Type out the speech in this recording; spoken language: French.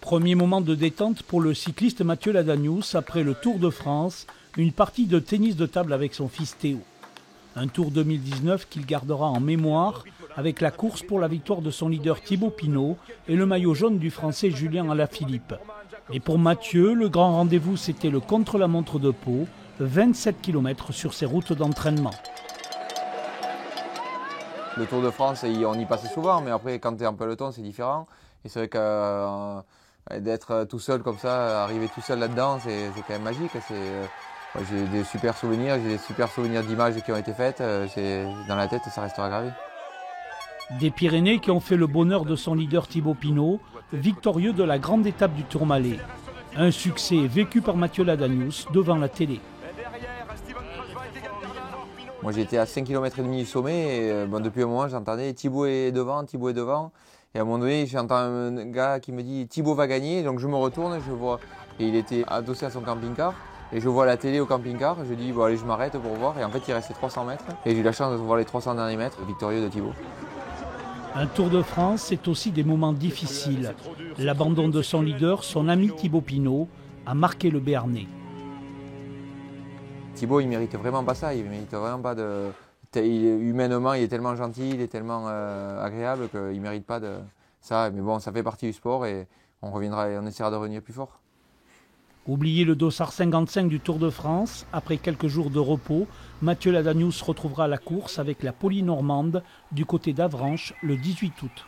Premier moment de détente pour le cycliste Mathieu Ladanius après le Tour de France, une partie de tennis de table avec son fils Théo. Un Tour 2019 qu'il gardera en mémoire avec la course pour la victoire de son leader Thibaut Pinot et le maillot jaune du Français Julien Alaphilippe. Et pour Mathieu, le grand rendez-vous c'était le contre-la-montre de Pau, 27 km sur ses routes d'entraînement. Le Tour de France, on y passait souvent, mais après quand tu es en peloton c'est différent. Et c'est vrai que d'être tout seul comme ça, arriver tout seul là-dedans, c'est quand même magique. J'ai des super souvenirs, d'images qui ont été faites. Dans la tête, ça restera gravé. Des Pyrénées qui ont fait le bonheur de son leader Thibaut Pinot, victorieux de la grande étape du Tourmalet. Un succès vécu par Mathieu Ladanius devant la télé. Moi j'étais à 5,5 km du sommet et depuis un moment j'entendais Thibaut est devant. Et à un moment donné j'entends un gars qui me dit Thibaut va gagner, donc je me retourne, je vois, et il était adossé à son camping-car. Et je vois la télé au camping-car, je dis bon allez je m'arrête pour voir, et en fait il restait 300 mètres. Et j'ai eu la chance de voir les 300 derniers mètres, victorieux de Thibaut. Un Tour de France, c'est aussi des moments difficiles. L'abandon de son leader, son ami Thibaut Pinot, a marqué le Béarnais. Thibaut, il mérite vraiment pas ça. Il mérite vraiment pas de. Humainement, il est tellement gentil, il est tellement agréable qu'il mérite pas de ça. Mais bon, ça fait partie du sport et on essaiera de revenir plus fort. Oubliez le dossard 55 du Tour de France. Après quelques jours de repos, Mathieu Ladanius retrouvera la course avec la Poly normande du côté d'Avranches le 18 août.